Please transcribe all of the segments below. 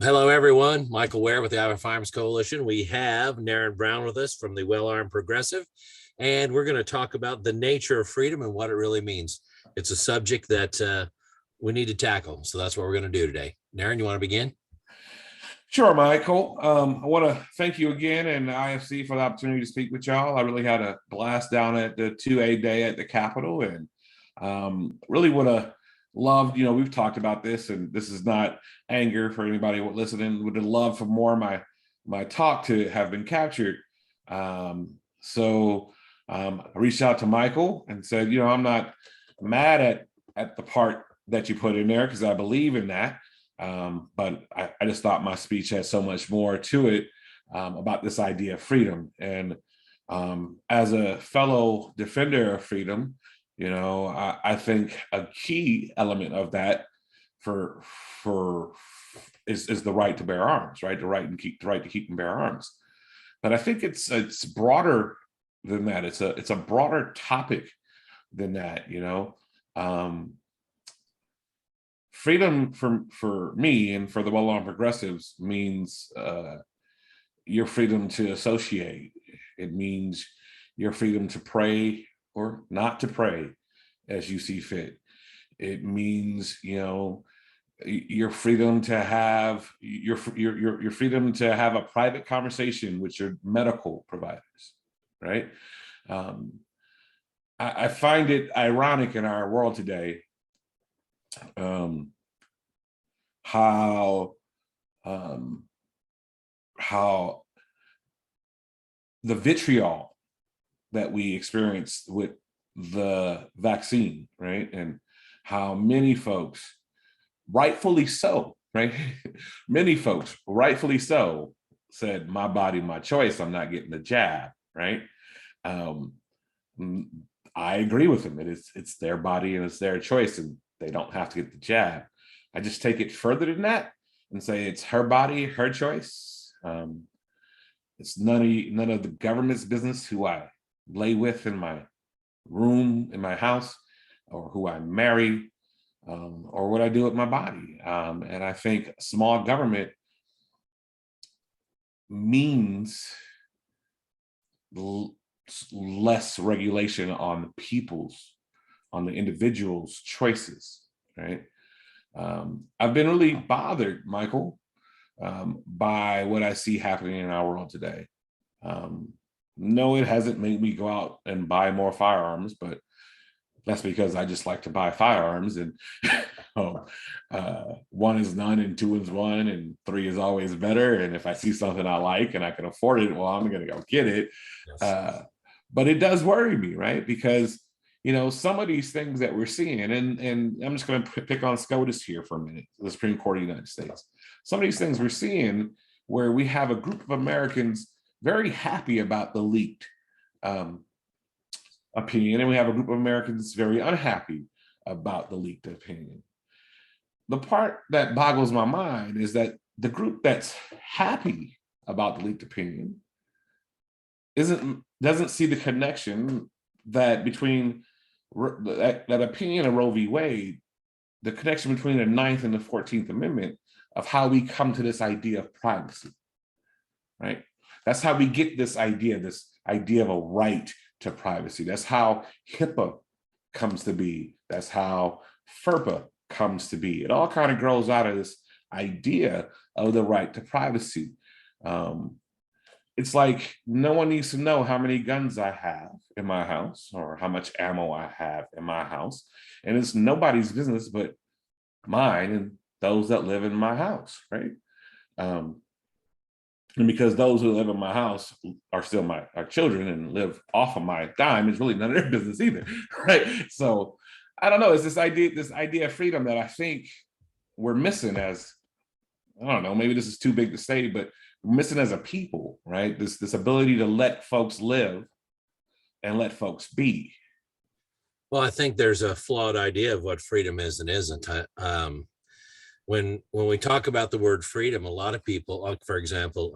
Hello, everyone. Michael Ware with the Iowa Firearms Coalition. We have Naren Brown with us from the Well-Armed Progressive, and we're going to talk about the nature of freedom and what it really means. It's a subject that we need to tackle, so that's what we're going to do today. Naren, you want to begin? Sure, Michael. I want to thank you again and IFC for the opportunity to speak with y'all. I really had a blast down at the 2A day at the Capitol, and really would have loved, we've talked about this, and this is not anger for anybody listening, would have loved for more of my talk to have been captured. So I reached out to Michael and said, I'm not mad at the part that you put in there because I believe in that. But I just thought my speech had so much more to it about this idea of freedom. And as a fellow defender of freedom, I think a key element of that is the right to bear arms, right? The right to keep and bear arms. But I think it's broader than that. It's a broader topic than that. Freedom for me and for the well-armed progressives means your freedom to associate. It means your freedom to pray or not to pray as you see fit. It means, your freedom to have your freedom to have a private conversation with your medical providers, right? I find it ironic in our world today how the vitriol that we experienced with the vaccine, right? And how many folks, rightfully so, right? Many folks, rightfully so, said, my body, my choice, I'm not getting the jab, right? I agree with them. It's their body and it's their choice, and they don't have to get the jab. I just take it further than that and say it's her body, her choice. It's none of the government's business who I lay with in my room, in my house, or who I marry, or what I do with my body. And I think small government means less regulation on the individual's choices, right? I've been really bothered, Michael, by what I see happening in our world today. No, it hasn't made me go out and buy more firearms, but that's because I just like to buy firearms, and one is none and two is one and three is always better. And if I see something I like and I can afford it, well, I'm going to go get it. Yes. But it does worry me, right? Because some of these things that we're seeing, and I'm just going to pick on SCOTUS here for a minute, the Supreme Court of the United States. Some of these things we're seeing where we have a group of Americans very happy about the leaked opinion, and we have a group of Americans very unhappy about the leaked opinion. The part that boggles my mind is that the group that's happy about the leaked opinion doesn't see the connection that between that opinion of Roe v. Wade, the connection between the 9th and the 14th Amendment of how we come to this idea of privacy, right? That's how we get this idea of a right to privacy. That's how HIPAA comes to be. That's how FERPA comes to be. It all kind of grows out of this idea of the right to privacy. It's like no one needs to know how many guns I have in my house or how much ammo I have in my house. And it's nobody's business but mine and those that live in my house, right? And because those who live in my house are still our children and live off of my dime, it's really none of their business either, right? So I don't know, it's this idea of freedom that I think we're missing as, I don't know, maybe this is too big to say, but we're missing as a people, right? This ability to let folks live and let folks be. Well, I think there's a flawed idea of what freedom is and isn't. When we talk about the word freedom, a lot of people, for example,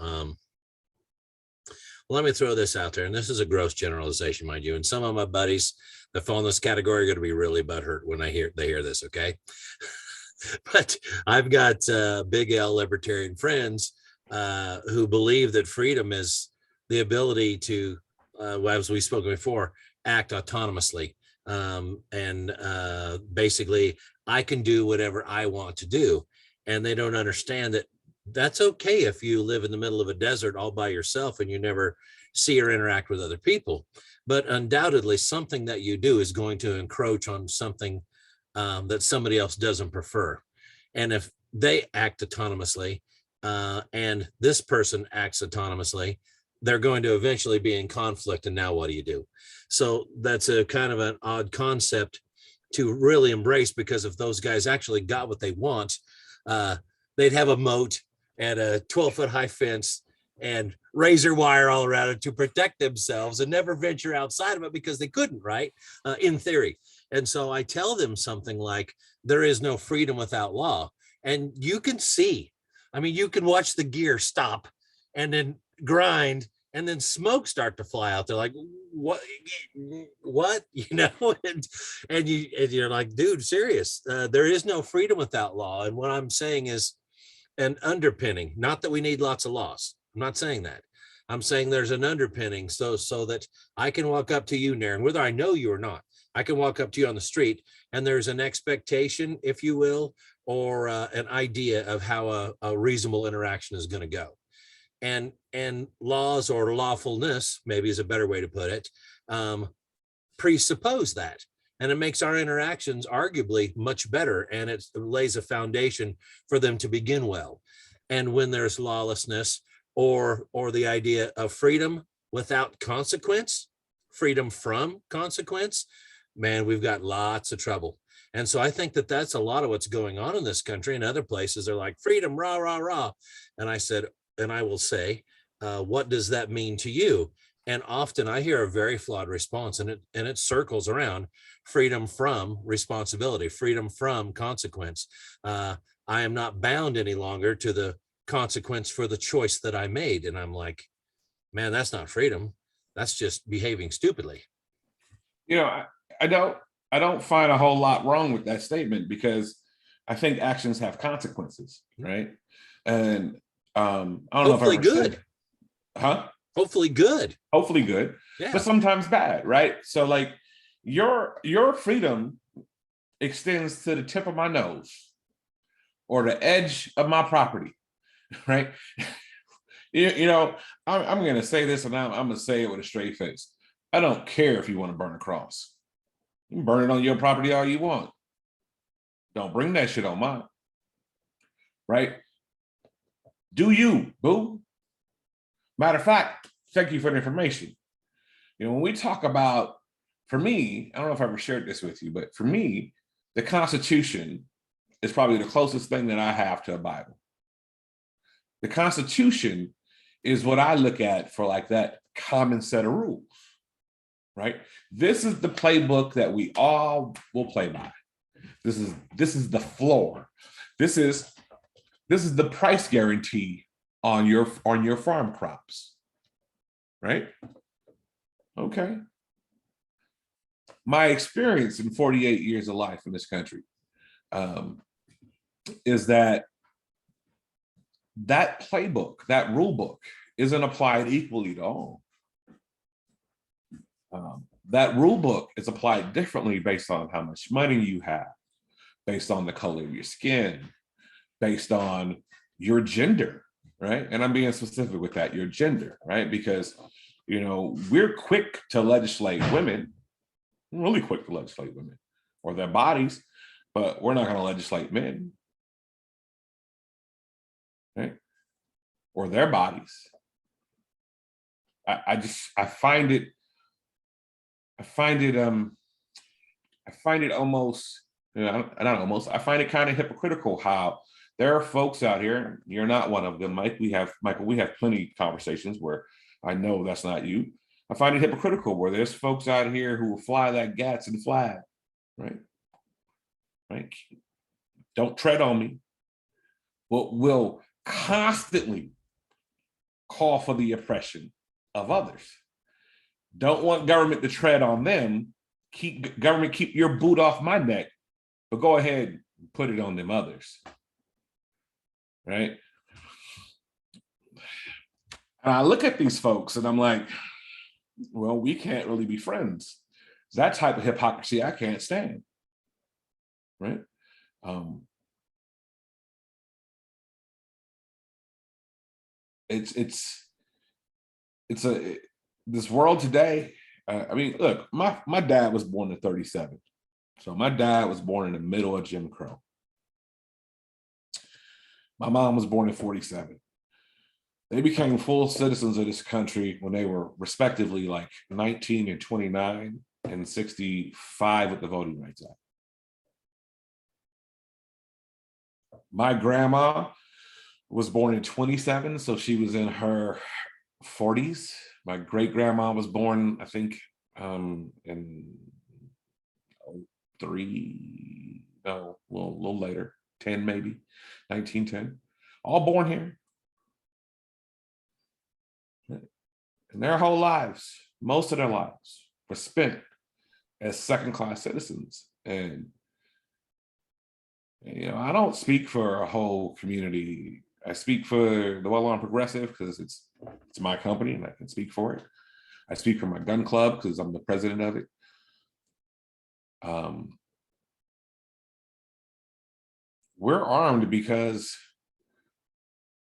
let me throw this out there, and this is a gross generalization, mind you, and some of my buddies that fall in this category are going to be really butthurt when they hear this, okay? But I've got big L libertarian friends who believe that freedom is the ability to, as we spoke before, act autonomously. And basically, I can do whatever I want to do. And they don't understand that that's okay if you live in the middle of a desert all by yourself and you never see or interact with other people. But undoubtedly, something that you do is going to encroach on something that somebody else doesn't prefer. And if they act autonomously and this person acts autonomously, they're going to eventually be in conflict. And now what do you do? So that's a kind of an odd concept to really embrace, because if those guys actually got what they want, they'd have a moat and a 12-foot high fence and razor wire all around it to protect themselves and never venture outside of it because they couldn't, right? In theory. And so I tell them something like, there is no freedom without law. And you can see, I mean, you can watch the gear stop and then grind and then smoke start to fly out there, like, what, you know? And you're like, dude, serious, there is no freedom without law. And what I'm saying is an underpinning, not that we need lots of laws. I'm not saying that. I'm saying there's an underpinning so that I can walk up to you, Naren, whether I know you or not. I can walk up to you on the street and there's an expectation, if you will, or an idea of how a reasonable interaction is going to go. And laws, or lawfulness, maybe is a better way to put it, presuppose that. And it makes our interactions arguably much better. And it lays a foundation for them to begin well. And when there's lawlessness, or the idea of freedom without consequence, freedom from consequence, man, we've got lots of trouble. And so I think that that's a lot of what's going on in this country. And other places are like, freedom, rah, rah, rah. And I said, and I will say, what does that mean to you? And often I hear a very flawed response, and it circles around freedom from responsibility, freedom from consequence. I am not bound any longer to the consequence for the choice that I made. And I'm like, man, that's not freedom. That's just behaving stupidly. You know, I don't find a whole lot wrong with that statement, because I think actions have consequences, right? And I don't know if I ever good. said, huh? Hopefully good. Hopefully good, yeah. But sometimes bad, right? So like your freedom extends to the tip of my nose or the edge of my property, right? You know, I'm going to say this, and I'm going to say it with a straight face. I don't care if you want to burn a cross. You can burn it on your property all you want. Don't bring that shit on mine, right? Do you, boo? Matter of fact, thank you for the information. You know, when we talk about, for me, I don't know if I ever shared this with you, but for me, the Constitution is probably the closest thing that I have to a Bible. The Constitution is what I look at for like that common set of rules, right? This is the playbook that we all will play by. This is the floor. This is the price guarantee on your farm crops, right? Okay. My experience in 48 years of life in this country is that playbook, that rule book, isn't applied equally to all. That rule book is applied differently based on how much money you have, based on the color of your skin, based on your gender, right? And I'm being specific with that, your gender, right? Because, you know, we're quick to legislate women, really quick to legislate women or their bodies, but we're not going to legislate men, right? Or their bodies. I find it almost, you know, I find it kind of hypocritical how there are folks out here, you're not one of them, Mike. Michael, we have plenty of conversations where I know that's not you. I find it hypocritical where there's folks out here who will fly that Gadsden flag, right? Right? Don't tread on me. Will constantly call for the oppression of others. Don't want government to tread on them. Keep your boot off my neck, but go ahead, put it on them others, right? And I look at these folks and I'm like, well, we can't really be friends. That type of hypocrisy I can't stand, right? It's this world today. I mean, look, my dad was born in 37. So my dad was born in the middle of Jim Crow. My mom was born in 47. They became full citizens of this country when they were respectively like 19 and 29 and 65 with the Voting Rights Act. My grandma was born in 27, so she was in her 40s. My great grandma was born, I think, in 03, no, a little later, 10 maybe, 1910. All born here. And their whole lives, most of their lives, were spent as second-class citizens. And you know, I don't speak for a whole community. I speak for the Well Armed Progressive because it's my company and I can speak for it. I speak for my gun club because I'm the president of it. We're armed because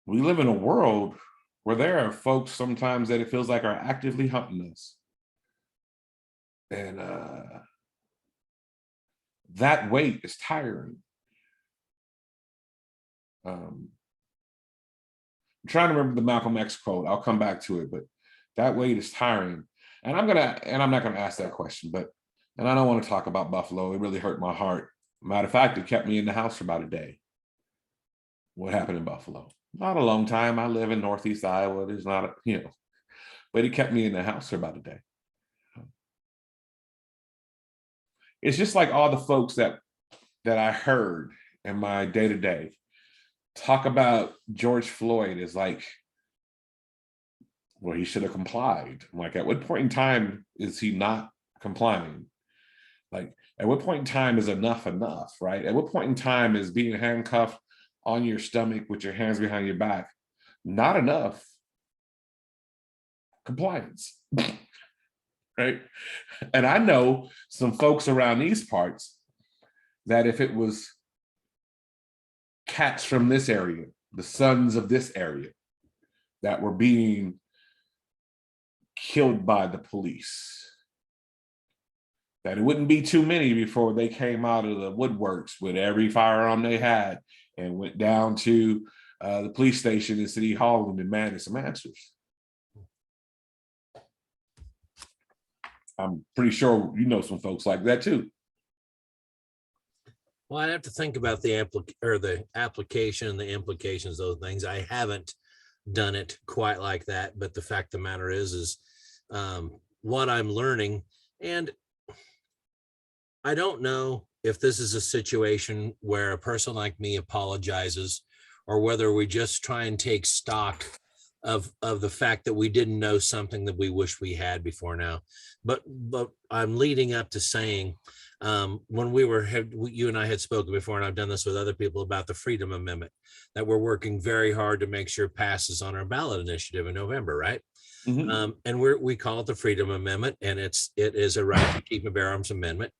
we live in a world where there are folks sometimes that it feels like are actively hunting us. And that weight is tiring. I'm trying to remember the Malcolm X quote. I'll come back to it, but that weight is tiring. And I'm not gonna ask that question, and I don't want to talk about Buffalo. It really hurt my heart. Matter of fact, it kept me in the house for about a day. What happened in Buffalo? Not a long time. I live in Northeast Iowa. There's not a, but it kept me in the house for about a day. It's just like all the folks that I heard in my day-to-day talk about George Floyd as like, well, he should have complied. I'm like, at what point in time is he not complying? Like, at what point in time is enough, right? At what point in time is being handcuffed on your stomach with your hands behind your back not enough compliance, right? And I know some folks around these parts that if it was cats from this area, the sons of this area, that were being killed by the police, that it wouldn't be too many before they came out of the woodworks with every firearm they had and went down to the police station in City Hall and demanded some answers. I'm pretty sure you know some folks like that too. Well, I'd have to think about the application and the implications of those things. I haven't done it quite like that, but the fact of the matter is what I'm learning. And I don't know if this is a situation where a person like me apologizes or whether we just try and take stock of the fact that we didn't know something that we wish we had before now. But I'm leading up to saying, when you and I had spoken before, and I've done this with other people about the Freedom Amendment that we're working very hard to make sure passes on our ballot initiative in November, right? Mm-hmm. And we call it the Freedom Amendment, and it is a right to keep and bear arms amendment,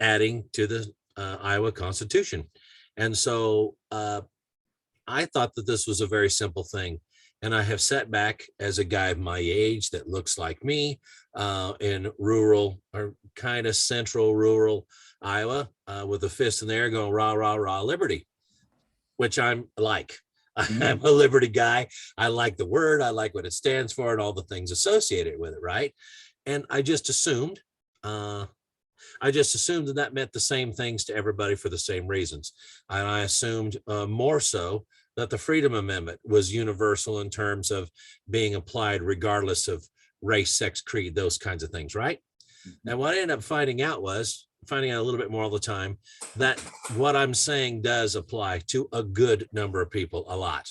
adding to the Iowa Constitution. And so I thought that this was a very simple thing. And I have sat back as a guy of my age that looks like me in rural or kind of central rural Iowa with a fist in the air going rah, rah, rah, liberty, which I'm like. I'm a liberty guy. I like the word. I like what it stands for and all the things associated with it, right? And I just assumed that meant the same things to everybody for the same reasons. And I assumed more so that the Freedom Amendment was universal in terms of being applied regardless of race, sex, creed, those kinds of things, right? Mm-hmm. And what I ended up finding out a little bit more all the time, that what I'm saying does apply to a good number of people, a lot,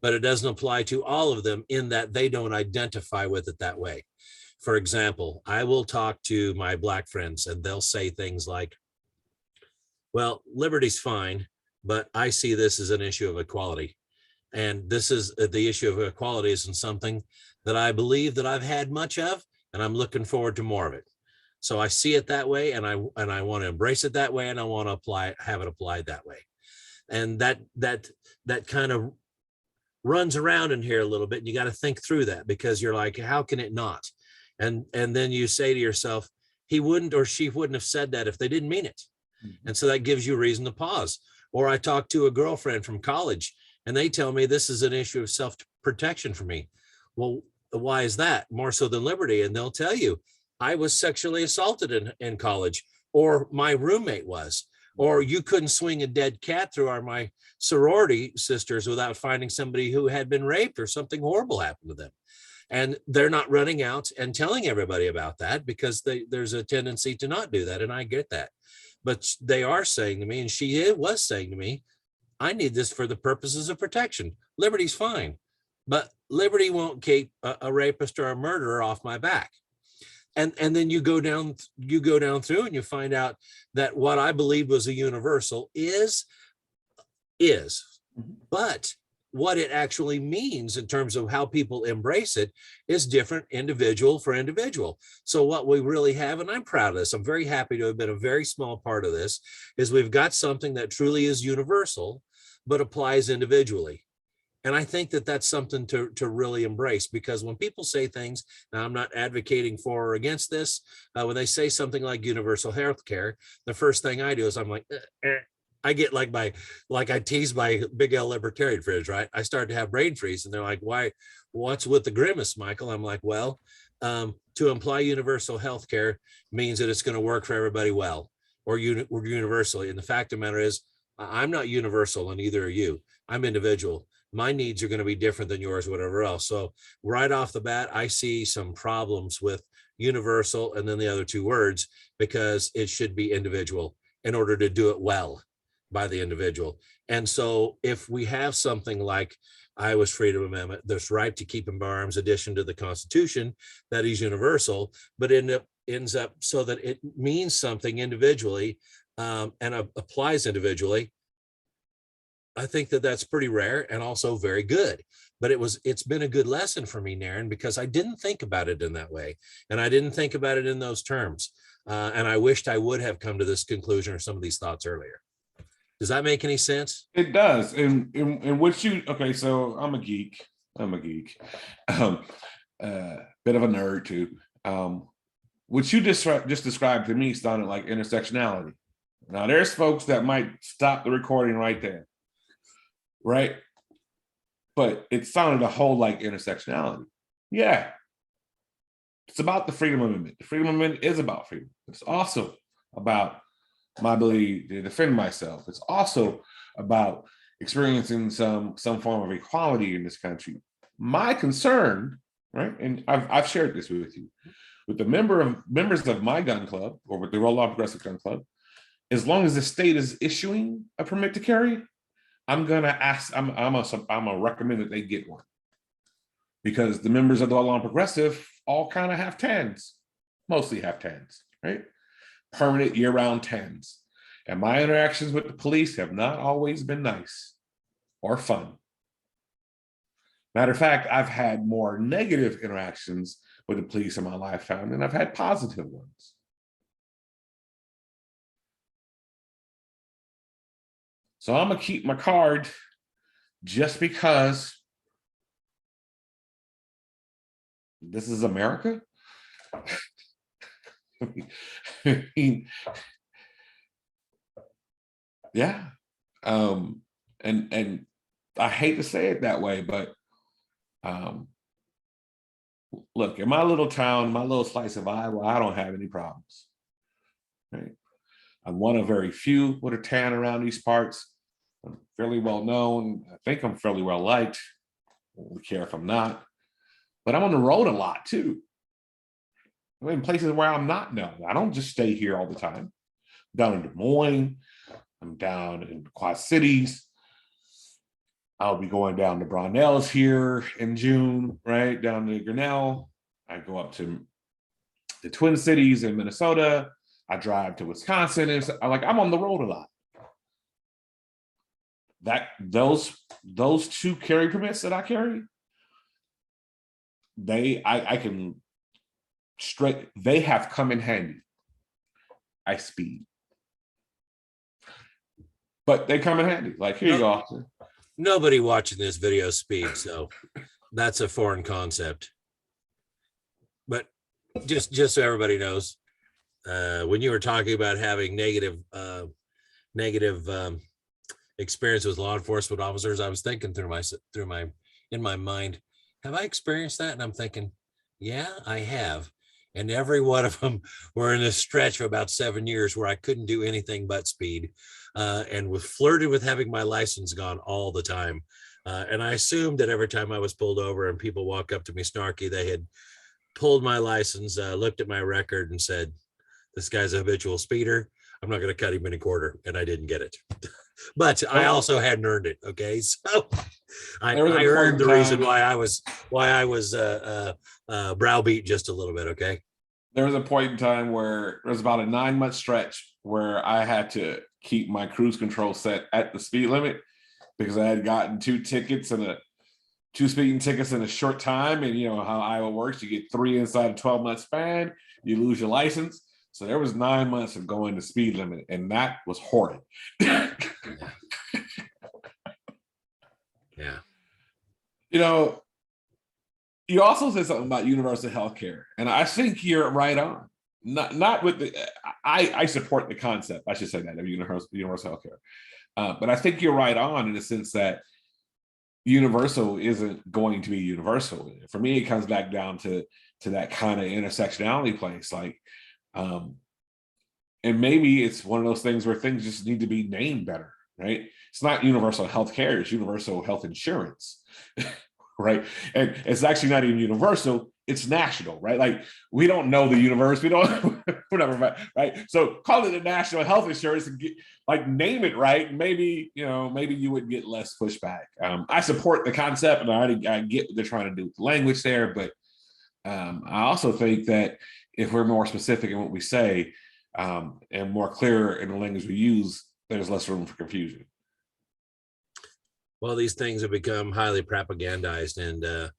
but it doesn't apply to all of them in that they don't identify with it that way. For example, I will talk to my Black friends and they'll say things like, Well, liberty's fine, but I see this as an issue of equality. And this is the issue of equality isn't something that I believe that I've had much of, and I'm looking forward to more of it. So I see it that way, and I want to embrace it that way, and I want to have it applied that way. And that kind of runs around in here a little bit, and you got to think through that, because you're like, how can it not? And then you say to yourself, he wouldn't or she wouldn't have said that if they didn't mean it. And so that gives you reason to pause. Or I talked to a girlfriend from college, and they tell me this is an issue of self-protection for me. Well, why is that? More so than liberty. And they'll tell you, I was sexually assaulted in college, or my roommate was, or you couldn't swing a dead cat through my sorority sisters without finding somebody who had been raped or something horrible happened to them. And they're not running out and telling everybody about that, because there's a tendency to not do that. And I get that. But they are saying to me, and she was saying to me, I need this for the purposes of protection. Liberty's fine, but liberty won't keep a rapist or a murderer off my back. And then you go down through and you find out that what I believe was a universal is, but what it actually means in terms of how people embrace it is different individual for individual. So what we really have, and I'm proud of this, I'm very happy to have been a very small part of this, is we've got something that truly is universal, but applies individually. And I think that that's something to really embrace, because when people say things, now I'm not advocating for or against this, when they say something like universal health care, the first thing I do is I'm like, I get like I tease my big L libertarian friends, right? I start to have brain freeze, and they're like, why, what's with the grimace, Michael? I'm like, well, to imply universal health care means that it's going to work for everybody well, or universally. And the fact of the matter is, I'm not universal, and neither are you. I'm individual. My needs are going to be different than yours, whatever else. So right off the bat, I see some problems with universal and then the other two words, because it should be individual in order to do it well by the individual. And so if we have something like Iowa's Freedom Amendment, this right to keep and bear arms addition to the Constitution, that is universal, but ends up so that it means something individually and applies individually, I think that that's pretty rare and also very good. But it's been a good lesson for me, Naren, because I didn't think about it in that way. And I didn't think about it in those terms. And I wished I would have come to this conclusion or some of these thoughts earlier. Does that make any sense? It does. And what you, okay, so I'm a geek. Bit of a nerd too. What you just described to me sounded like intersectionality. Now there's folks that might stop the recording right there. Right? But it sounded a whole like intersectionality. Yeah. It's about the Freedom Amendment. The Freedom Amendment is about freedom. It's also about my ability to defend myself. It's also about experiencing some form of equality in this country. My concern, right, and I've shared this with you, with the members of my gun club, or with the Roll Off Progressive Gun Club, as long as the state is issuing a permit to carry, I'm gonna recommend that they get one, because the members of the Law and Progressive all kind of have tens, mostly have tens, right? Permanent year-round tens. And my interactions with the police have not always been nice or fun. Matter of fact, I've had more negative interactions with the police in my lifetime than I've had positive ones. So I'm gonna keep my card, just because this is America. I mean, yeah. And I hate to say it that way, but look, in my little town, my little slice of Iowa, I don't have any problems. Right? I'm one of very few with a tan around these parts. I'm fairly well known. I think I'm fairly well liked. I don't care if I'm not. But I'm on the road a lot too. I'm in places where I'm not known. I don't just stay here all the time. I'm down in Des Moines. I'm down in the Quad Cities. I'll be going down to Brownells here in June, right? Down to Grinnell. I go up to the Twin Cities in Minnesota. I drive to Wisconsin. And I'm on the road a lot. that those two carry permits that I carry, I can straight, they have come in handy. I speed, but they come in handy. Like, here you go, officer. Nobody watching this video speeds, so that's a foreign concept. But just so everybody knows, when you were talking about having negative experience with law enforcement officers, I was thinking in my mind, have I experienced that? And I'm thinking, yeah, I have. And every one of them were in a stretch of about 7 years where I couldn't do anything but speed, and was flirted with having my license gone all the time. And I assumed that every time I was pulled over and people walk up to me snarky, they had pulled my license, looked at my record and said, this guy's a habitual speeder. I'm not going to cut him any quarter. And I didn't get it. But I also hadn't earned it. Okay. So I earned the reason why I was browbeat just a little bit. Okay. There was a point in time where there was about a 9-month stretch where I had to keep my cruise control set at the speed limit because I had gotten 2 speeding tickets in a short time. And you know how Iowa works. You get 3 inside a 12-month span, you lose your license. So there was 9 months of going to speed limit, and that was horrid. Yeah. You know, you also said something about universal health care, and I think you're right on. Not with the, I support the concept, I should say that, of universal health care. But I think you're right on in the sense that universal isn't going to be universal. For me, it comes back down to that kind of intersectionality place. Like, and maybe it's one of those things where things just need to be named better, right? It's not universal health care, it's universal health insurance, right? And it's actually not even universal, it's national, right? Like, we don't know the universe, we don't, whatever, right? So call it a national health insurance and name it right. Maybe, maybe you would get less pushback. I support the concept, and I get what they're trying to do with the language there, but I also think that if we're more specific in what we say, and more clear in the language we use, there's less room for confusion. Well, these things have become highly propagandized, and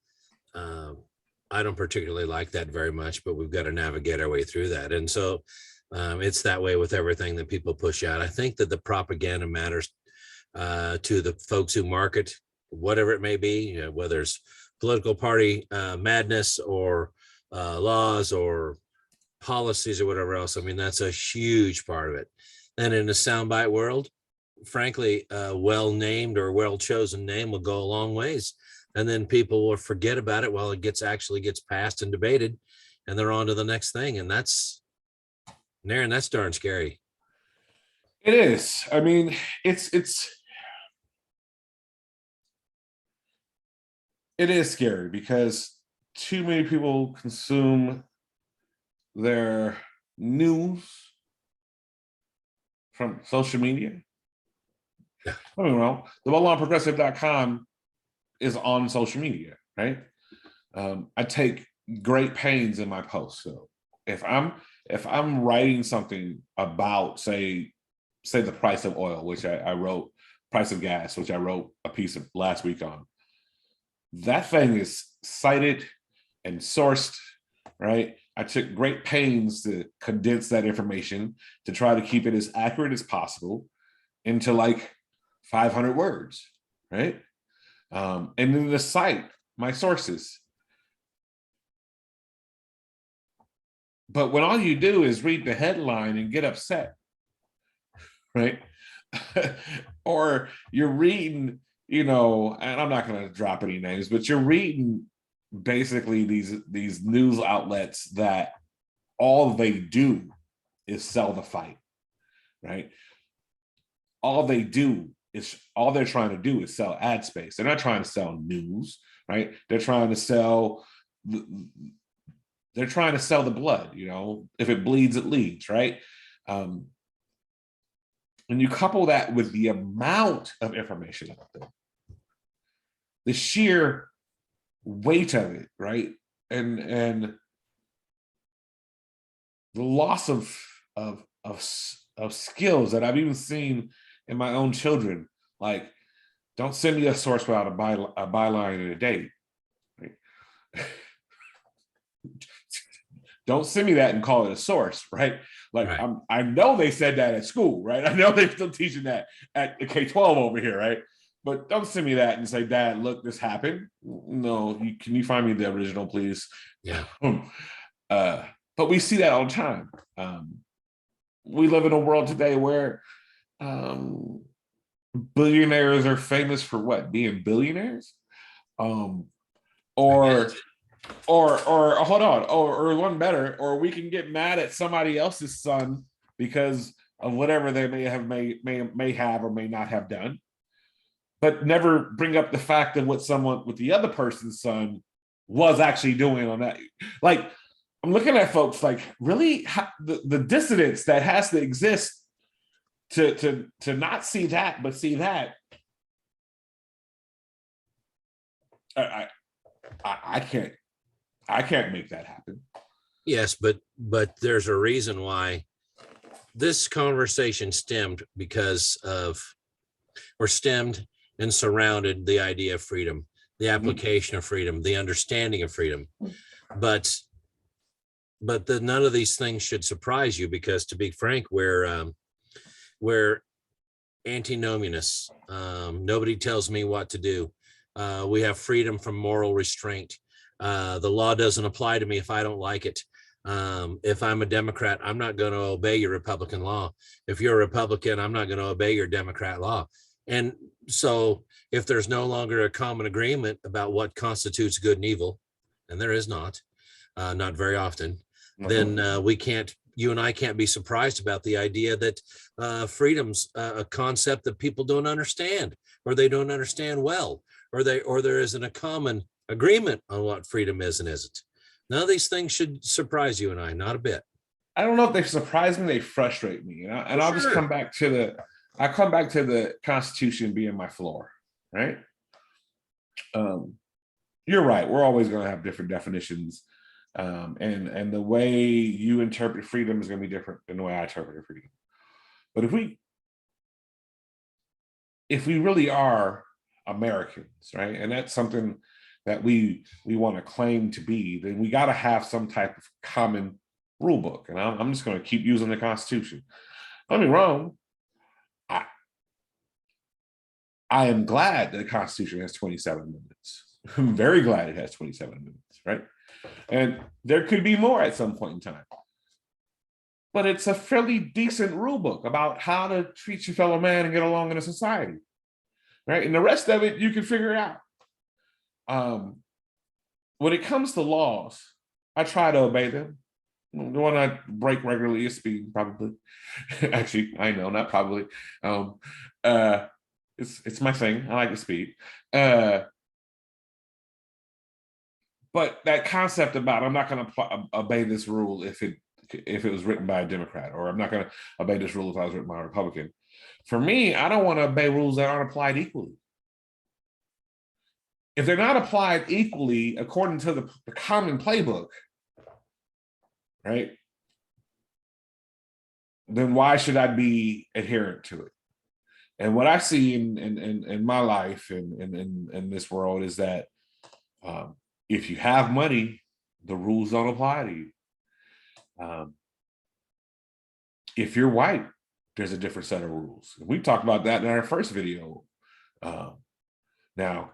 I don't particularly like that very much, but we've got to navigate our way through that. And so it's that way with everything that people push out. I think that the propaganda matters to the folks who market, whatever it may be, whether it's political party madness or laws or policies or whatever else. I mean, that's a huge part of it. And in the soundbite world, frankly, a well-named or well-chosen name will go a long ways. And then people will forget about it while it actually gets passed and debated, and they're on to the next thing. And that's, Naren, that's darn scary. It is. I mean, it is scary because too many people consume their news from social media. Yeah. I mean, well, the WellArmedProgressive.com is on social media, right? I take great pains in my posts. So if I'm writing something about, say the price of oil, which I wrote, price of gas, which I wrote a piece of last week on, that thing is cited and sourced, right? I took great pains to condense that information to try to keep it as accurate as possible into like 500 words, right? And then the site, my sources. But when all you do is read the headline and get upset, right? Or you're reading, and I'm not going to drop any names, but you're reading basically these news outlets that all they do is sell the fight, right? All they're trying to do is sell ad space. They're not trying to sell news, right? They're trying to sell the blood, if it bleeds, it leads, right? And you couple that with the amount of information out there, the sheer weight of it, right? And the loss of skills that I've even seen in my own children. Like, don't send me a source without a byline and a date. Right? Don't send me that and call it a source, right? Like, Right. I know they said that at school, right? I know they're still teaching that at the K-12 over here, right? But don't send me that and say, Dad, look, this happened. No, can you find me the original, please? Yeah. But we see that all the time. We live in a world today where billionaires are famous for what? Being billionaires? Or hold on, or one better, or we can get mad at somebody else's son because of whatever they may have or may not have done, but never bring up the fact of what the other person's son was actually doing on that. Like, I'm looking at folks like, really, the dissonance that has to exist to not see that, but see that. I can't make that happen. Yes, but there's a reason why this conversation stemmed and surrounded the idea of freedom, the application of freedom, the understanding of freedom. But none of these things should surprise you, because, to be frank, we're antinomianists. Nobody tells me what to do. We have freedom from moral restraint. The law doesn't apply to me if I don't like it. If I'm a Democrat, I'm not going to obey your Republican law. If you're a Republican, I'm not going to obey your Democrat law. And so if there's no longer a common agreement about what constitutes good and evil, and there is not very often, then you and I can't be surprised about the idea that freedom's a concept that people don't understand, or they don't understand well, or there isn't a common agreement on what freedom is and isn't. None of these things should surprise you and I, not a bit. I don't know if they surprise me, they frustrate me. And I'll just come back to the Constitution being my floor, right? You're right. We're always going to have different definitions. And the way you interpret freedom is going to be different than the way I interpret freedom. But if we really are Americans, right, and that's something that we want to claim to be, then we got to have some type of common rule book. And I'm just going to keep using the Constitution. Don't get me wrong. I am glad that the Constitution has 27 amendments. I'm very glad it has 27 amendments, right? And there could be more at some point in time. But it's a fairly decent rule book about how to treat your fellow man and get along in a society, right? And the rest of it, you can figure out. When it comes to laws, I try to obey them. The one I break regularly is speed, probably. Actually, I know, not probably. It's my thing. I like to speed. But that concept about I'm not going to obey this rule if it was written by a Democrat, or I'm not going to obey this rule if I was written by a Republican. For me, I don't want to obey rules that aren't applied equally. If they're not applied equally according to the common playbook, right, then why should I be adherent to it? And what I see in my life and in this world is that if you have money, the rules don't apply to you. If you're white, there's a different set of rules. We talked about that in our first video. Now,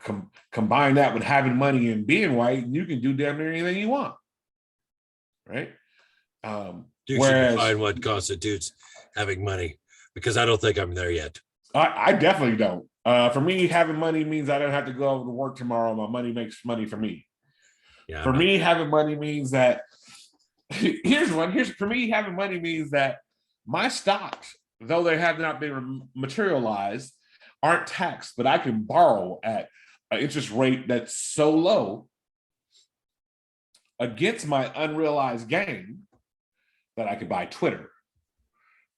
combine that with having money and being white, and you can do damn near anything you want, right? You should define what constitutes having money, because I don't think I'm there yet. I definitely don't. For me, having money means I don't have to go over to work tomorrow. My money makes money for me. Yeah, for me, having money means that for me, having money means that my stocks, though they have not been materialized, aren't taxed, but I can borrow at an interest rate that's so low against my unrealized gain that I could buy Twitter,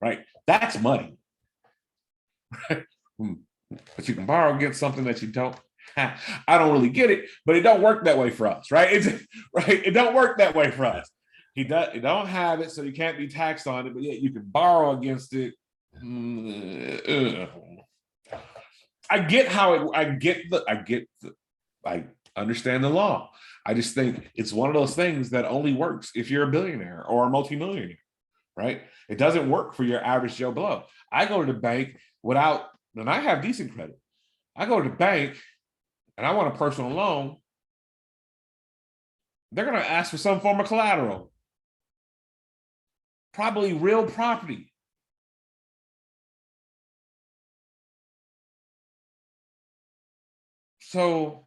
right? That's money. But you can borrow against something that you don't have. I don't really get it, but it don't work that way for us, right? It don't work that way for us. You don't have it, so you can't be taxed on it, but yet you can borrow against it. I get how it, I understand the law. I just think it's one of those things that only works if you're a billionaire or a multimillionaire, right? It doesn't work for your average Joe Blow. I go to the bank without, and I have decent credit. I go to the bank and I want a personal loan. They're going to ask for some form of collateral, probably real property. So,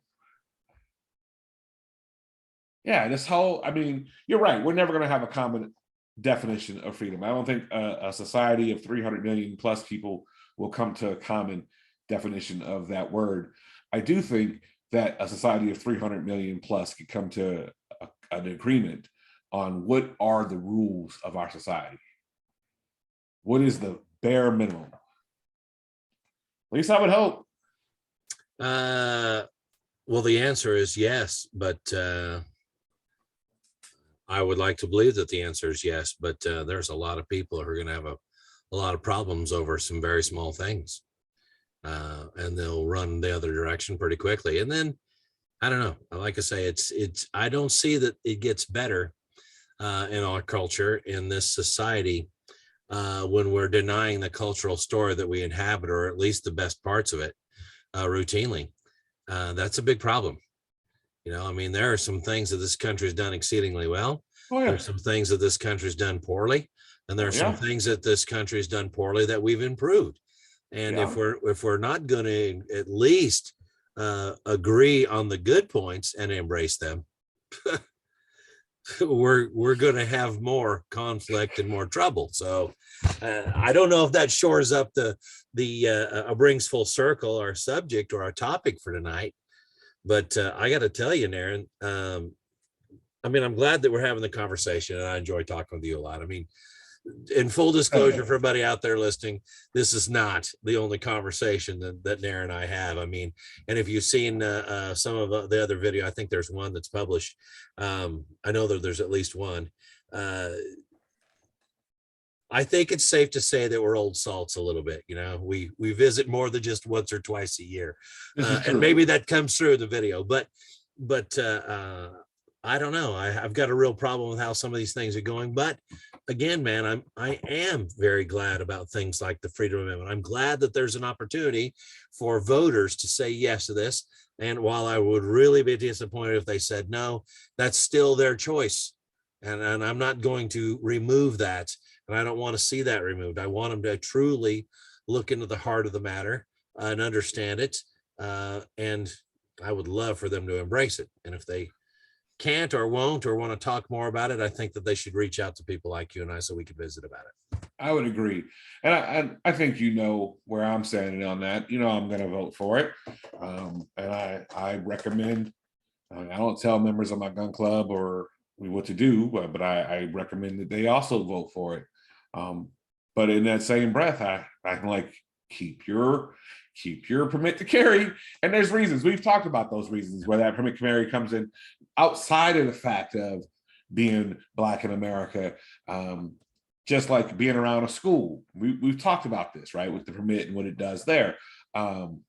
yeah, this whole, I mean, you're right. We're never going to have a common definition of freedom. I don't think a society of 300 million plus people will come to a common definition of that word. I do think that a society of 300 million plus could come to an agreement on what are the rules of our society. What is the bare minimum? At least I would hope. Well, the answer is yes, but I would like to believe that the answer is yes, but there's a lot of people who are going to have a lot of problems over some very small things. And they'll run the other direction pretty quickly. And then, I don't know, like I say, I don't see that it gets better in our culture, in this society, when we're denying the cultural story that we inhabit, or at least the best parts of it, routinely. That's a big problem. You know, I mean, there are some things that this country's done exceedingly well. Oh, yeah. There's some things that this country's done poorly, and there are some things that this country's done poorly that we've improved. And if we're not going to at least agree on the good points and embrace them, we're going to have more conflict and more trouble. So I don't know if that shores up the brings full circle our subject or our topic for tonight. But I got to tell you, Naren, I mean, I'm glad that we're having the conversation, and I enjoy talking with you a lot. I mean, in full disclosure for everybody out there listening, this is not the only conversation that Naren and I have. I mean, and if you've seen some of the other video, I think there's one that's published. I know that there's at least one. I think it's safe to say that we're old salts a little bit. You know, we visit more than just once or twice a year, and maybe that comes through the video. But I don't know. I've got a real problem with how some of these things are going. But again, man, I am very glad about things like the Freedom Amendment. I'm glad that there's an opportunity for voters to say yes to this. And while I would really be disappointed if they said no, that's still their choice. And I'm not going to remove that. And I don't want to see that removed. I want them to truly look into the heart of the matter and understand it. And I would love for them to embrace it. And if they can't or won't or want to talk more about it, I think that they should reach out to people like you and I so we can visit about it. I would agree. And I think you know where I'm standing on that. You know, I'm going to vote for it. And I recommend, I don't tell members of my gun club or what to do, but I recommend that they also vote for it. But in that same breath, I'm like, keep your permit to carry. And there's reasons. We've talked about those reasons where that permit to carry comes in outside of the fact of being Black in America, just like being around a school. We've talked about this, right, with the permit and what it does there. And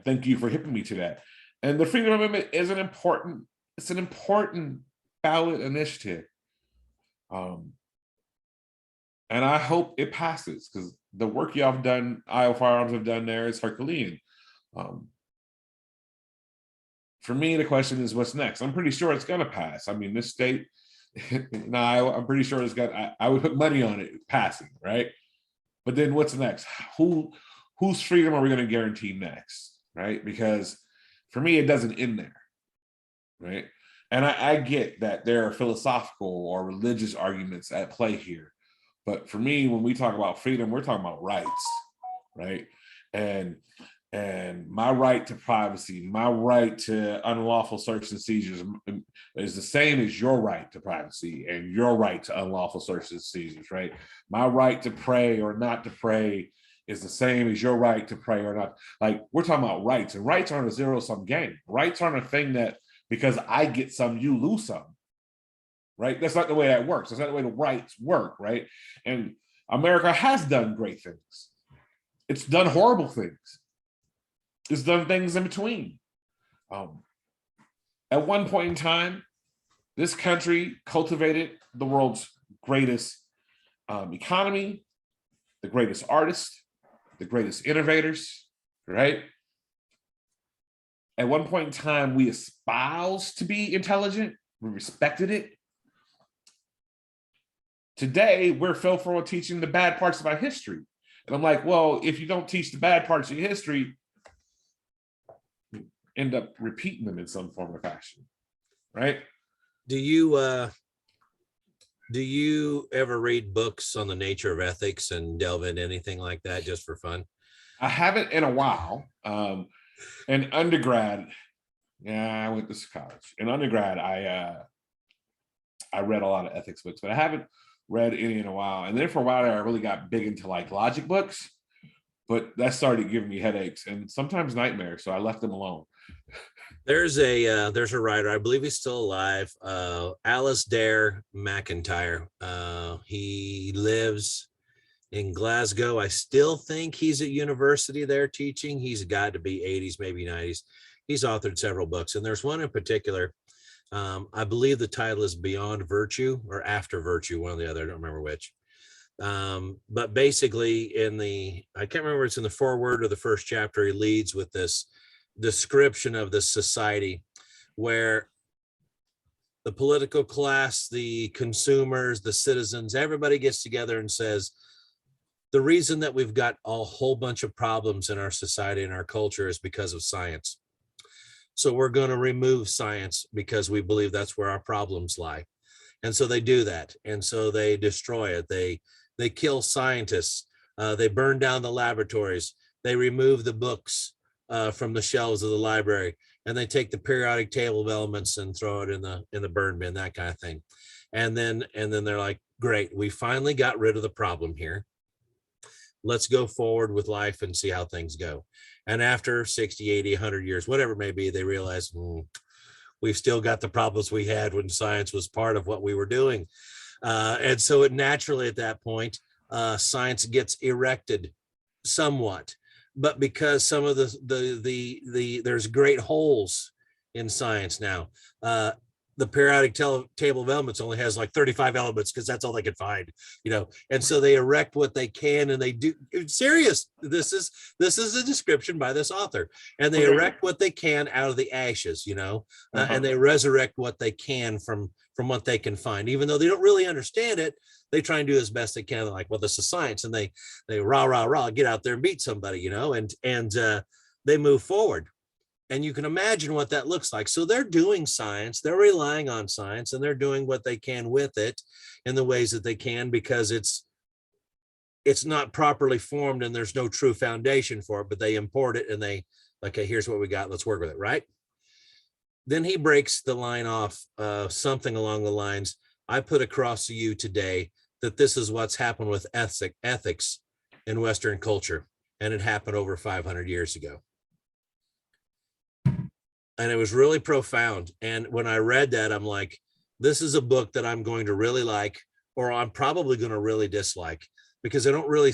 thank you for hipping me to that. And the Freedom Amendment is an important ballot initiative. And I hope it passes, because the work y'all have done, Iowa Firearms have done there is Herculean. For me, the question is, what's next? I'm pretty sure it's going to pass. I mean, this state, in Iowa, I'm pretty sure it's got, I would put money on it passing, right? But then what's next? Whose freedom are we going to guarantee next, right? Because for me, it doesn't end there, right? And I get that there are philosophical or religious arguments at play here. But for me, when we talk about freedom, we're talking about rights, right? And my right to privacy, my right to unlawful search and seizures is the same as your right to privacy and your right to unlawful search and seizures, right? My right to pray or not to pray is the same as your right to pray or not. Like, we're talking about rights, and rights aren't a zero-sum game. Rights aren't a thing that because I get some, you lose some. Right? That's not the way that works. That's not the way the rights work, right? And America has done great things. It's done horrible things. it's done things in between. At one point in time, this country cultivated the world's greatest economy, the greatest artists, the greatest innovators, right? At one point in time, we espoused to be intelligent, we respected it. Today, we're fearful of teaching the bad parts of our history. And I'm like, well, if you don't teach the bad parts of your history, you end up repeating them in some form or fashion, right? Do you ever read books on the nature of ethics and delve into anything like that just for fun? I haven't in a while. In undergrad, I went to college. In undergrad, I read a lot of ethics books, but I haven't read any in a while. And then for a while there, I really got big into like logic books, but that started giving me headaches and sometimes nightmares. So I left them alone. There's a writer, I believe he's still alive, Alasdair MacIntyre. He lives in Glasgow. I still think he's at university there teaching. He's got to be 80s, maybe 90s. He's authored several books, and there's one in particular. I believe the title is Beyond Virtue or After Virtue, one or the other. I don't remember which. But basically I can't remember, it's in the foreword or the first chapter, he leads with this description of this society where the political class, the consumers, the citizens, everybody gets together and says, the reason that we've got a whole bunch of problems in our society and our culture is because of science. So we're going to remove science because we believe that's where our problems lie. And so they do that. And so they destroy it. They kill scientists. They burn down the laboratories. They remove the books from the shelves of the library, and they take the periodic table of elements and throw it in the burn bin, that kind of thing. And then they're like, great, we finally got rid of the problem here. Let's go forward with life and see how things go. And after 60, 80, 100 years, whatever it may be, they realize we've still got the problems we had when science was part of what we were doing. And so it naturally at that point, science gets erected somewhat. But because some of there's great holes in science now. The periodic table of elements only has like 35 elements because that's all they could find, and so they erect what they can, and they do. It's serious. This is a description by this author, and they erect what they can out of the ashes, and they resurrect what they can from what they can find, even though they don't really understand it. They try and do as best they can. They're like, well, this is science, and they rah, get out there and beat somebody, and they move forward. And you can imagine what that looks like. So they're doing science, they're relying on science, and they're doing what they can with it in the ways that they can, because it's not properly formed and there's no true foundation for it, but they import it and they, okay, here's what we got, let's work with it, right? Then he breaks the line off, something along the lines, I put across to you today that this is what's happened with ethics in Western culture, and it happened over 500 years ago. And it was really profound. And when I read that, I'm like, this is a book that I'm going to really like, or I'm probably going to really dislike, because I don't really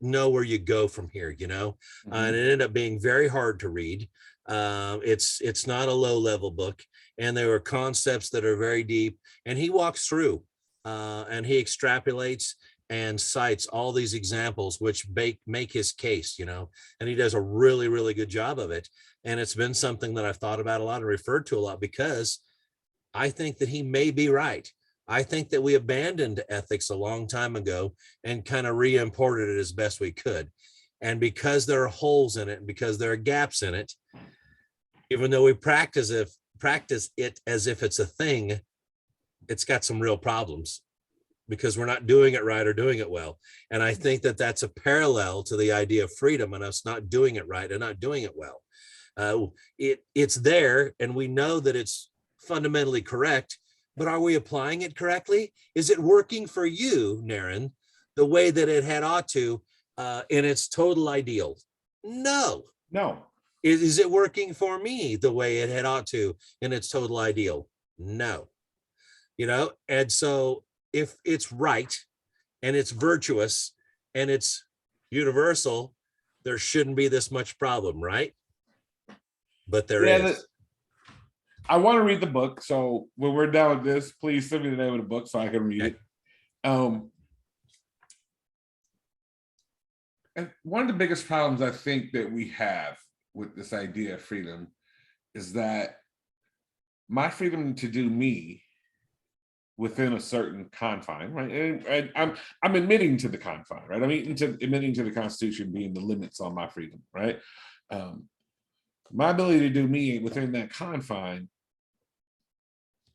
know where you go from here, Mm-hmm. And it ended up being very hard to read. It's not a low level book, and there are concepts that are very deep, and he walks through and he extrapolates and cites all these examples which make his case, and he does a really, really good job of it. And it's been something that I've thought about a lot and referred to a lot, because I think that he may be right. I think that we abandoned ethics a long time ago and kind of re-imported it as best we could. And because there are holes in it, and because there are gaps in it, even though we practice it as if it's a thing, it's got some real problems, because we're not doing it right or doing it well. And I think that that's a parallel to the idea of freedom and us not doing it right and not doing it well. It's there, and we know that it's fundamentally correct, but are we applying it correctly? Is it working for you, Naren, the way that it had ought to in its total ideal? No. Is it working for me the way it had ought to in its total ideal? No. And so if it's right and it's virtuous and it's universal, there shouldn't be this much problem, right? but there Yeah, is. I want to read the book. So when we're done with this, please send me the name of the book so I can read Okay. it. And one of the biggest problems I think that we have with this idea of freedom is that my freedom to do me within a certain confine, right? And I'm admitting to the confine, right? I'm admitting to the Constitution being the limits on my freedom, right? My ability to do me within that confine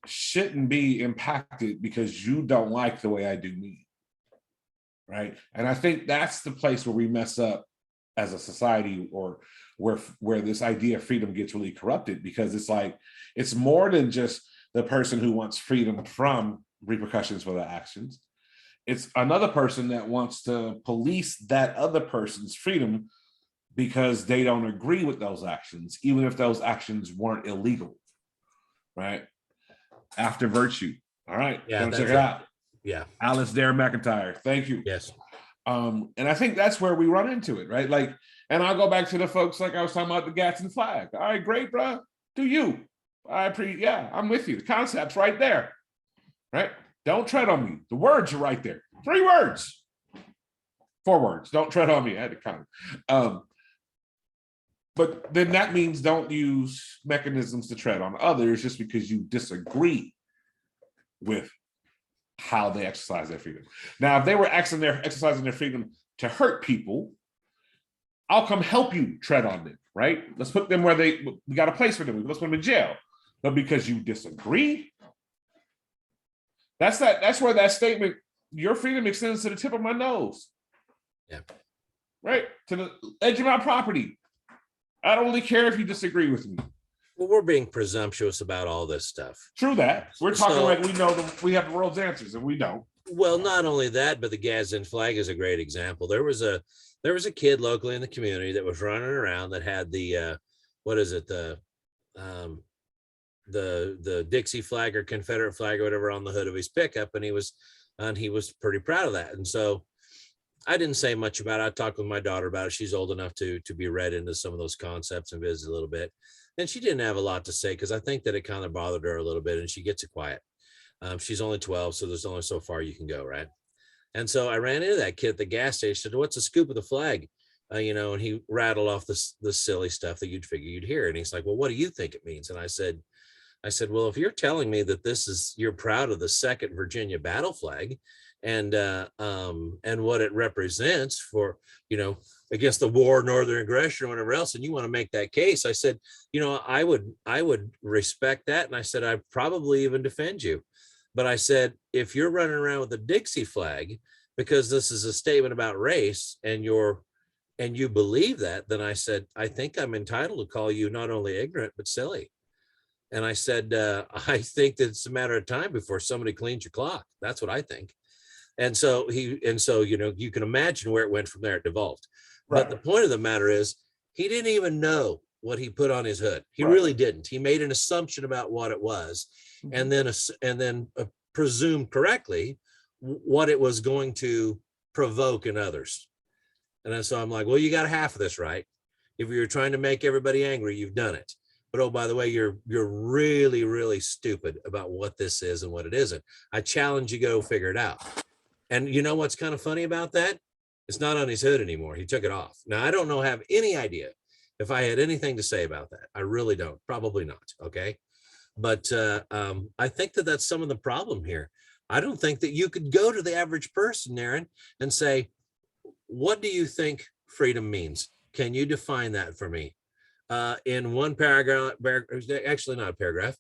shouldn't be impacted because you don't like the way I do me, right? And I think that's the place where we mess up as a society, or where this idea of freedom gets really corrupted, because it's like, it's more than just the person who wants freedom from repercussions for their actions. It's another person that wants to police that other person's freedom because they don't agree with those actions, even if those actions weren't illegal, right? After virtue. All right, Yeah, go check that's it it. out. Yeah. Alice Dare McIntyre. Thank you. Yes. And I think that's where we run into it, right? Like, and I'll go back to the folks like I was talking about the Gadsden flag. All right, great, bro. Do you? Yeah, I'm with you. The concept's right there, right? Don't tread on me. The words are right there. 3 words. 4 words. Don't tread on me. I had to count. But then that means don't use mechanisms to tread on others just because you disagree with how they exercise their freedom. Now, if they were exercising their freedom to hurt people, I'll come help you tread on them, right? Let's put them where we got a place for them. Let's put them in jail. But because you disagree, that's where that statement, your freedom extends to the tip of my nose. Yeah. Right? To the edge of my property. I don't really care if you disagree with me. Well, we're being presumptuous about all this stuff. True that. We're talking So, like we know we have the world's answers, and we don't. Well, not only that, but the Gadsden flag is a great example. There was a kid locally in the community that was running around that had the the Dixie flag or Confederate flag or whatever on the hood of his pickup, and he was pretty proud of that. And so I didn't say much about it. I talked with my daughter about it. She's old enough to be read into some of those concepts and visit a little bit. And she didn't have a lot to say because I think that it kind of bothered her a little bit, and she gets it quiet. She's only 12, so there's only so far you can go, right? And so I ran into that kid at the gas station. Said, "What's the scoop of the flag?" And he rattled off this silly stuff that you'd figure you'd hear. And he's like, "Well, what do you think it means?" And I said, "Well, if you're telling me that you're proud of the 2nd Virginia battle flag, and what it represents for, against the war, northern aggression, or whatever else, and you want to make that case," I said, I would respect that, and I said, I'd probably even defend you. But I said, if you're running around with a Dixie flag because this is a statement about race, and you believe that, then I said, I think I'm entitled to call you not only ignorant but silly. And I said, I think that it's a matter of time before somebody cleans your clock. That's what I think. And so you can imagine where it went from there. It devolved. Right. But the point of the matter is, he didn't even know what he put on his hood. He really didn't. He made an assumption about what it was, and then presumed correctly what it was going to provoke in others. And so I'm like, well, you got half of this right. If you're trying to make everybody angry, you've done it. But oh, by the way, you're really, really stupid about what this is and what it isn't. I challenge you to go figure it out. And you know what's kind of funny about that? It's not on his hood anymore. He took it off. Now, I don't have any idea if I had anything to say about that. I really don't. Probably not. Okay. But I think that that's some of the problem here. I don't think that you could go to the average person, Aaron, and say, what do you think freedom means? Can you define that for me? In one paragraph, actually not a paragraph,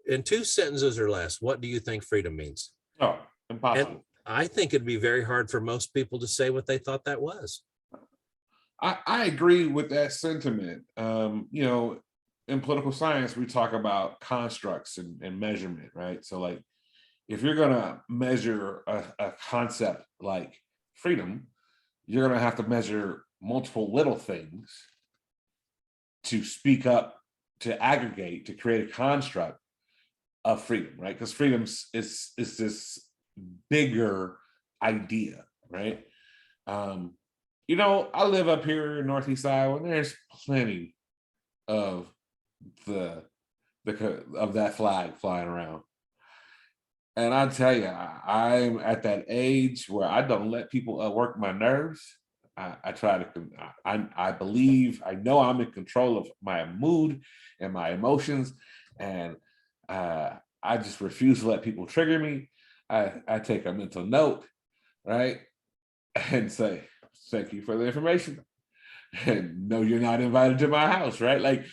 in 2 sentences or less, what do you think freedom means? Oh, impossible. And I think it'd be very hard for most people to say what they thought that was. I agree with that sentiment. In political science, we talk about constructs and measurement, right? So like, if you're gonna measure a concept like freedom, you're gonna have to measure multiple little things to speak up, to aggregate, to create a construct of freedom, right? Because freedom is this bigger idea, right? I live up here in Northeast Iowa, and there's plenty of of that flag flying around. And I tell you, I'm at that age where I don't let people work my nerves. I try to, I believe, I know I'm in control of my mood and my emotions. And I just refuse to let people trigger me. I take a mental note, right? And say, thank you for the information. And no, you're not invited to my house, right? Like,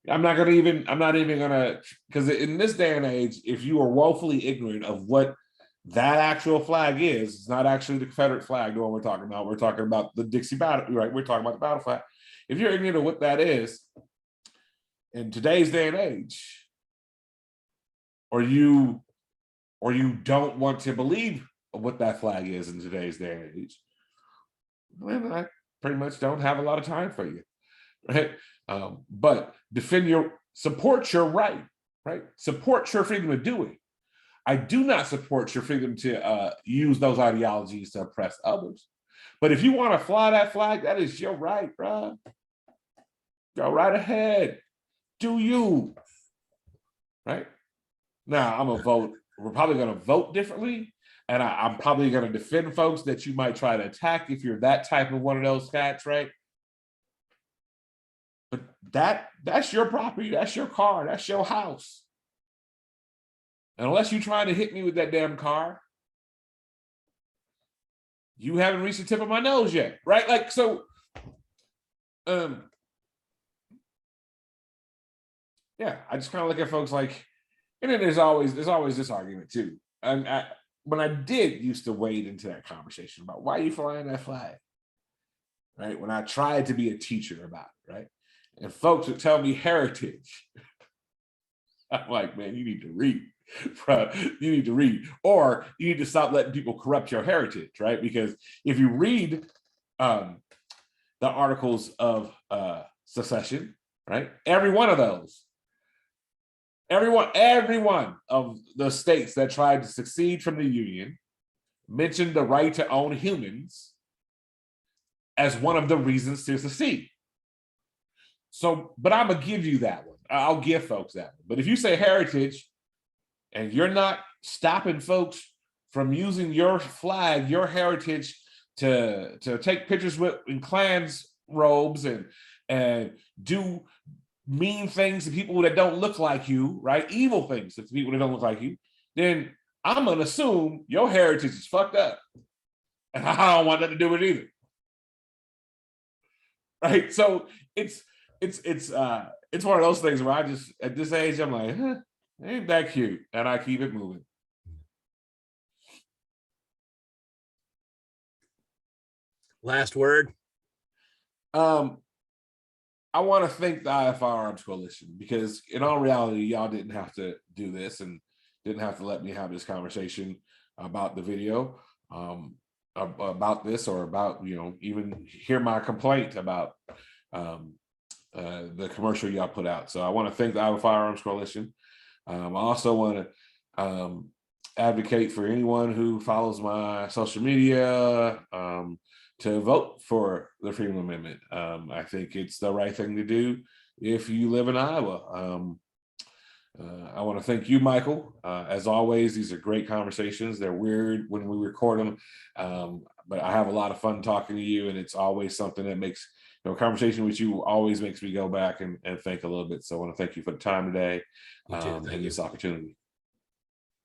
I'm not even gonna, because in this day and age, if you are woefully ignorant of what that actual flag is, it's not actually the Confederate flag, the one we're talking about. We're talking about the Dixie battle, right? We're talking about the battle flag. If you're ignorant of what that is in today's day and age, or you don't want to believe what that flag is in today's day and age, then I pretty much don't have a lot of time for you, right? But support your right? Support your freedom to do it. I do not support your freedom to use those ideologies to oppress others. But if you want to fly that flag, that is your right, bro. Go right ahead. Do you? Right? Now, I'm gonna vote. We're probably gonna vote differently. And I'm probably gonna defend folks that you might try to attack if you're that type of one of those cats, right? But that's your property, that's your car, that's your house. And unless you're trying to hit me with that damn car, you haven't reached the tip of my nose yet, right? Like, so, yeah, I just kind of look at folks like, and then there's always this argument too. And when I did used to wade into that conversation about why are you flying that flag, right? When I tried to be a teacher about it, right? And folks would tell me heritage. I'm like, man, you need to read. Bro, you need to read, or you need to stop letting people corrupt your heritage, right? Because if you read the articles of secession, right? Every one of the states that tried to secede from the Union mentioned the right to own humans as one of the reasons to secede. So, but I'm gonna give you that one. I'll give folks that one. But if you say heritage, and you're not stopping folks from using your flag, your heritage, to take pictures in Klans robes and do mean things to people that don't look like you, right? Evil things to people that don't look like you, then I'm gonna assume your heritage is fucked up. And I don't want nothing to do with it either. Right? So it's one of those things where I just, at this age, I'm like, ain't that cute? And I keep it moving. Last word. I want to thank the Iowa Firearms Coalition, because in all reality, y'all didn't have to do this and didn't have to let me have this conversation about the video, about this, or about, even hear my complaint about the commercial y'all put out. So I want to thank the Iowa Firearms Coalition. I also want to advocate for anyone who follows my social media to vote for the Freedom Amendment. I think it's the right thing to do if you live in Iowa. I want to thank you, Michael. As always, these are great conversations. They're weird when we record them, but I have a lot of fun talking to you, and it's always something that makes, conversation with you always makes me go back and think a little bit. So I want to thank you for the time today and this opportunity.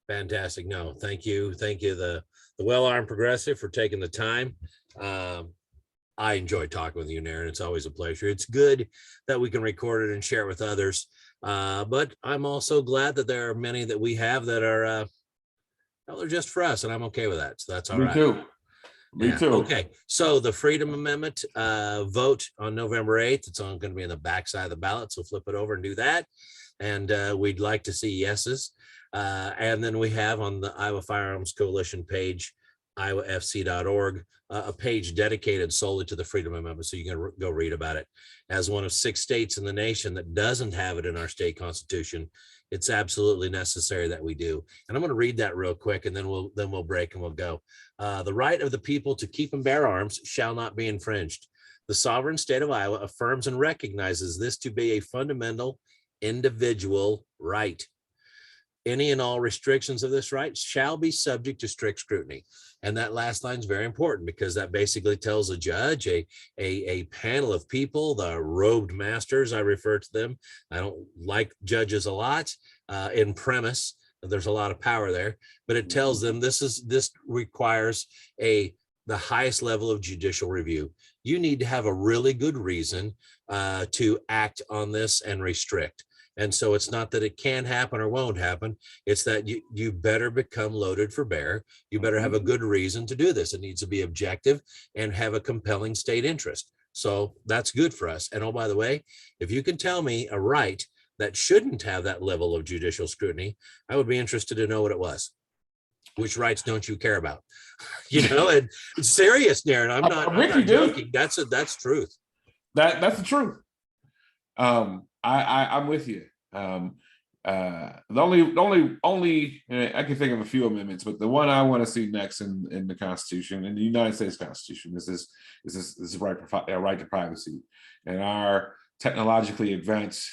Fantastic. No, thank you. Thank you, the Well-Armed Progressive, for taking the time. I enjoy talking with you, Naren. It's always a pleasure. It's good that we can record it and share it with others. But I'm also glad that there are many that we have that are they're just for us, and I'm okay with that. So that's all right. Me too. Me too. Okay, so the Freedom Amendment vote on November 8th. It's going to be in the backside of the ballot, so flip it over and do that. And we'd like to see yeses. And then we have on the Iowa Firearms Coalition page, iowafc.org, a page dedicated solely to the Freedom Amendment, so you can go read about it. As one of 6 states in the nation that doesn't have it in our state constitution, it's absolutely necessary that we do. And I'm going to read that real quick, and then we'll break and we'll go. The right of the people to keep and bear arms shall not be infringed. The sovereign state of Iowa affirms and recognizes this to be a fundamental individual right. Any and all restrictions of this right shall be subject to strict scrutiny. And that last line is very important because that basically tells a judge, a panel of people, the robed masters, I refer to them. I don't like judges a lot in premise. There's a lot of power there, but it tells them this requires the highest level of judicial review. You need to have a really good reason to act on this and restrict. And so it's not that it can happen or won't happen. It's that you better become loaded for bear. You better have a good reason to do this. It needs to be objective and have a compelling state interest. So that's good for us. And oh, by the way, if you can tell me a right that shouldn't have that level of judicial scrutiny, I would be interested to know what it was. Which rights don't you care about? You know, and it's serious, Darren. I'm not joking. That's truth. That's the truth. I'm with you. The only I can think of a few amendments, but the one I want to see next in the Constitution, in the United States Constitution, is this right to privacy, and our technologically advanced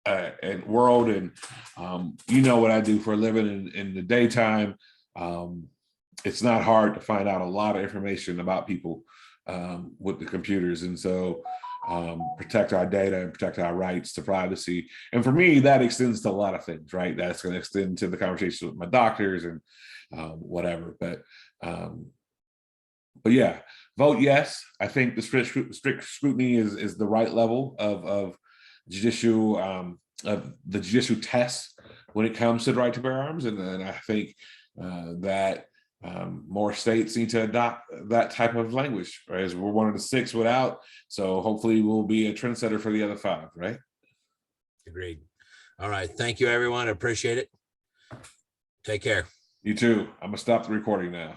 and world, and you know what I do for a living in the daytime. It's not hard to find out a lot of information about people with the computers, and so protect our data and protect our rights to privacy. And for me, that extends to a lot of things, right? That's going to extend to the conversation with my doctors and whatever. But yeah, vote yes. I think the strict scrutiny is the right level of judicial of the judicial test when it comes to the right to bear arms, and I think that more states need to adopt that type of language, right? As we're one of the 6 without, so hopefully we'll be a trendsetter for the other 5, right? Agreed. All right, thank you, everyone. I appreciate it. Take care. You too. I'm gonna stop the recording now.